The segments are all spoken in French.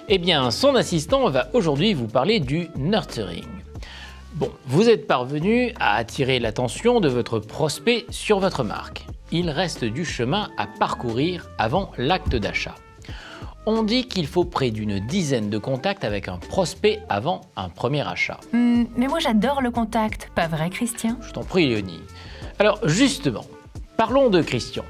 Eh bien, son assistant va aujourd'hui vous parler du nurturing. Bon, vous êtes parvenu à attirer l'attention de votre prospect sur votre marque. Il reste du chemin à parcourir avant l'acte d'achat. On dit qu'il faut près d'une dizaine de contacts avec un prospect avant un premier achat. Mais moi j'adore le contact, pas vrai Christian? Je t'en prie Léonie. Alors justement, parlons de Christian.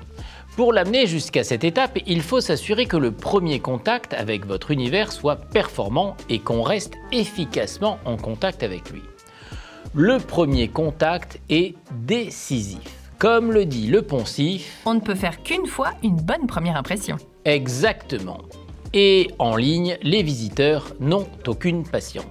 Pour l'amener jusqu'à cette étape, il faut s'assurer que le premier contact avec votre univers soit performant et qu'on reste efficacement en contact avec lui. Le premier contact est décisif. Comme le dit le poncif, on ne peut faire qu'une fois une bonne première impression. Exactement. Et en ligne, les visiteurs n'ont aucune patience.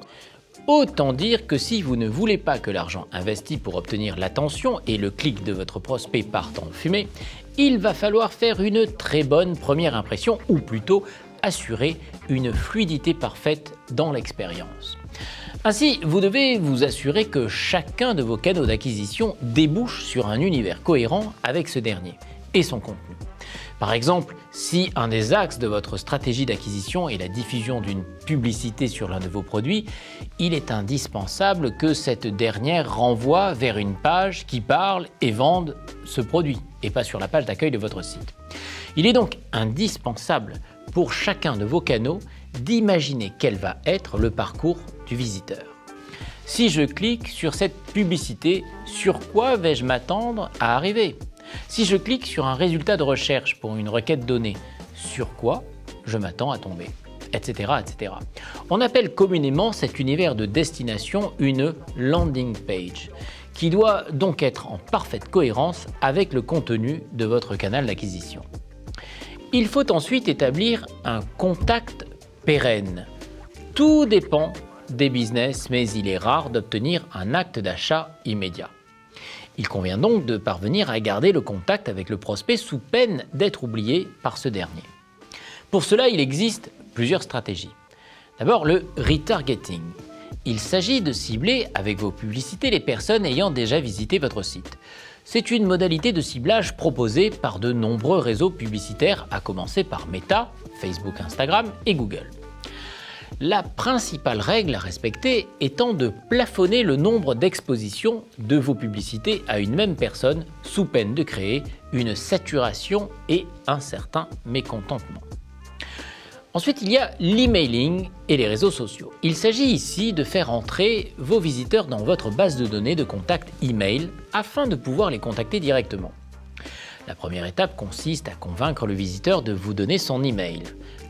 Autant dire que si vous ne voulez pas que l'argent investi pour obtenir l'attention et le clic de votre prospect partent en fumée, il va falloir faire une très bonne première impression, ou plutôt assurer une fluidité parfaite dans l'expérience. Ainsi, vous devez vous assurer que chacun de vos canaux d'acquisition débouche sur un univers cohérent avec ce dernier et son contenu. Par exemple, si un des axes de votre stratégie d'acquisition est la diffusion d'une publicité sur l'un de vos produits, il est indispensable que cette dernière renvoie vers une page qui parle et vende ce produit, et pas sur la page d'accueil de votre site. Il est donc indispensable pour chacun de vos canaux d'imaginer quel va être le parcours du visiteur. Si je clique sur cette publicité, sur quoi vais-je m'attendre à arriver ? Si je clique sur un résultat de recherche pour une requête donnée, sur quoi je m'attends à tomber, etc., etc. On appelle communément cet univers de destination une landing page, qui doit donc être en parfaite cohérence avec le contenu de votre canal d'acquisition. Il faut ensuite établir un contact pérenne. Tout dépend des business, mais il est rare d'obtenir un acte d'achat immédiat. Il convient donc de parvenir à garder le contact avec le prospect sous peine d'être oublié par ce dernier. Pour cela, il existe plusieurs stratégies. D'abord, le retargeting. Il s'agit de cibler avec vos publicités les personnes ayant déjà visité votre site. C'est une modalité de ciblage proposée par de nombreux réseaux publicitaires, à commencer par Meta, Facebook, Instagram et Google. La principale règle à respecter étant de plafonner le nombre d'expositions de vos publicités à une même personne sous peine de créer une saturation et un certain mécontentement. Ensuite, il y a l'emailing et les réseaux sociaux. Il s'agit ici de faire entrer vos visiteurs dans votre base de données de contacts email afin de pouvoir les contacter directement. La première étape consiste à convaincre le visiteur de vous donner son email.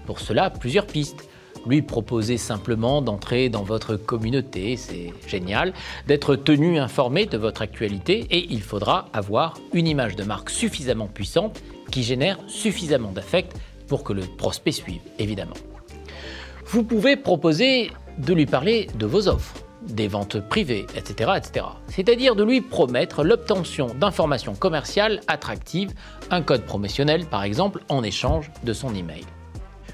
Pour cela, plusieurs pistes. Lui proposer simplement d'entrer dans votre communauté, c'est génial, d'être tenu informé de votre actualité et il faudra avoir une image de marque suffisamment puissante qui génère suffisamment d'affect pour que le prospect suive, évidemment. Vous pouvez proposer de lui parler de vos offres, des ventes privées, etc., etc. C'est-à-dire de lui promettre l'obtention d'informations commerciales attractives, un code promotionnel par exemple, en échange de son email.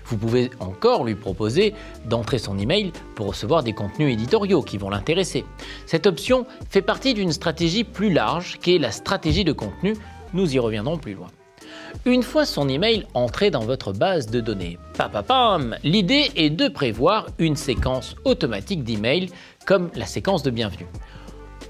Vous pouvez encore lui proposer d'entrer son email pour recevoir des contenus éditoriaux qui vont l'intéresser. Cette option fait partie d'une stratégie plus large qui est la stratégie de contenu. Nous y reviendrons plus loin. Une fois son email entré dans votre base de données, l'idée est de prévoir une séquence automatique d'emails comme la séquence de bienvenue.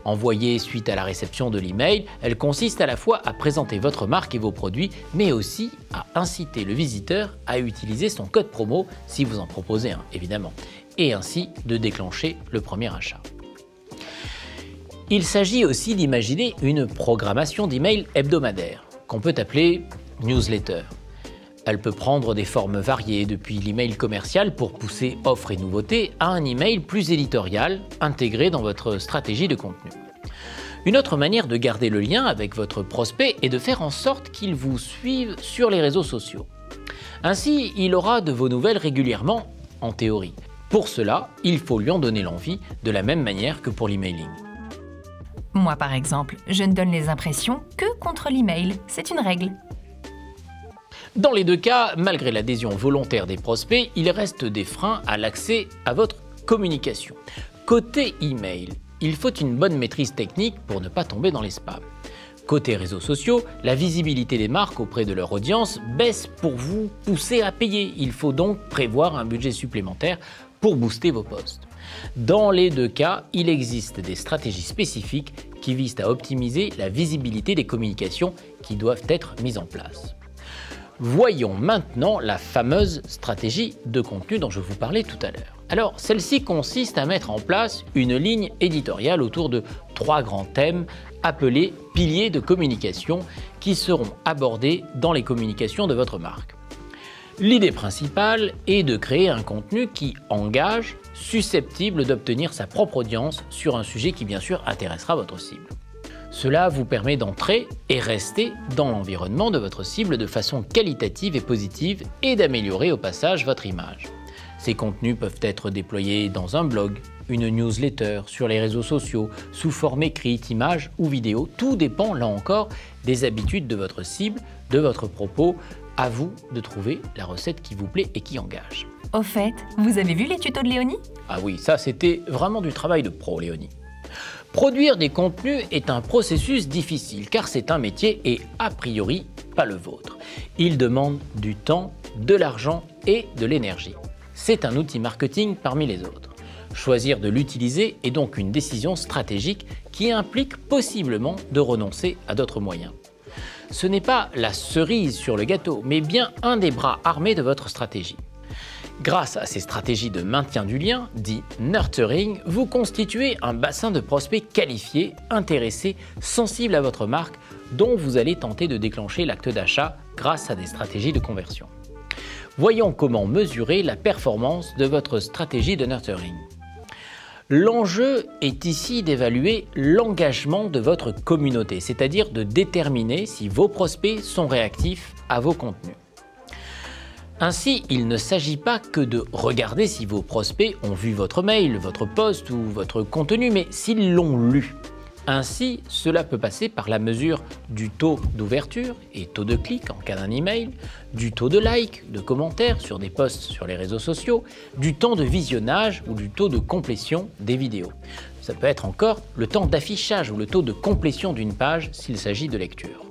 Envoyée suite à la réception de l'email, elle consiste à la fois à présenter votre marque et vos produits, mais aussi à inciter le visiteur à utiliser son code promo, si vous en proposez un, évidemment, et ainsi de déclencher le premier achat. Il s'agit aussi d'imaginer une programmation d'email hebdomadaire, qu'on peut appeler newsletter. Elle peut prendre des formes variées, depuis l'email commercial pour pousser offres et nouveautés à un email plus éditorial intégré dans votre stratégie de contenu. Une autre manière de garder le lien avec votre prospect est de faire en sorte qu'il vous suive sur les réseaux sociaux. Ainsi, il aura de vos nouvelles régulièrement, en théorie. Pour cela, il faut lui en donner l'envie de la même manière que pour l'emailing. Moi par exemple, je ne donne les impressions que contre l'email, c'est une règle. Dans les deux cas, malgré l'adhésion volontaire des prospects, il reste des freins à l'accès à votre communication. Côté email, il faut une bonne maîtrise technique pour ne pas tomber dans les spams. Côté réseaux sociaux, la visibilité des marques auprès de leur audience baisse pour vous pousser à payer. Il faut donc prévoir un budget supplémentaire pour booster vos posts. Dans les deux cas, il existe des stratégies spécifiques qui visent à optimiser la visibilité des communications qui doivent être mises en place. Voyons maintenant la fameuse stratégie de contenu dont je vous parlais tout à l'heure. Alors, celle-ci consiste à mettre en place une ligne éditoriale autour de 3 grands thèmes appelés piliers de communication qui seront abordés dans les communications de votre marque. L'idée principale est de créer un contenu qui engage, susceptible d'obtenir sa propre audience sur un sujet qui bien sûr intéressera votre cible. Cela vous permet d'entrer et rester dans l'environnement de votre cible de façon qualitative et positive et d'améliorer au passage votre image. Ces contenus peuvent être déployés dans un blog, une newsletter, sur les réseaux sociaux, sous forme écrite, image ou vidéo. Tout dépend là encore des habitudes de votre cible, de votre propos. À vous de trouver la recette qui vous plaît et qui engage. Au fait, vous avez vu les tutos de Léonie? Ah oui, ça c'était vraiment du travail de pro, Léonie. Produire des contenus est un processus difficile car c'est un métier et a priori pas le vôtre. Il demande du temps, de l'argent et de l'énergie. C'est un outil marketing parmi les autres. Choisir de l'utiliser est donc une décision stratégique qui implique possiblement de renoncer à d'autres moyens. Ce n'est pas la cerise sur le gâteau, mais bien un des bras armés de votre stratégie. Grâce à ces stratégies de maintien du lien, dit nurturing, vous constituez un bassin de prospects qualifiés, intéressés, sensibles à votre marque, dont vous allez tenter de déclencher l'acte d'achat grâce à des stratégies de conversion. Voyons comment mesurer la performance de votre stratégie de nurturing. L'enjeu est ici d'évaluer l'engagement de votre communauté, c'est-à-dire de déterminer si vos prospects sont réactifs à vos contenus. Ainsi, il ne s'agit pas que de regarder si vos prospects ont vu votre mail, votre post ou votre contenu, mais s'ils l'ont lu. Ainsi, cela peut passer par la mesure du taux d'ouverture et taux de clic en cas d'un email, du taux de like, de commentaires sur des posts sur les réseaux sociaux, du temps de visionnage ou du taux de complétion des vidéos. Ça peut être encore le temps d'affichage ou le taux de complétion d'une page s'il s'agit de lecture.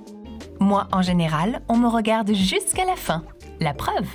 Moi, en général, on me regarde jusqu'à la fin. La preuve,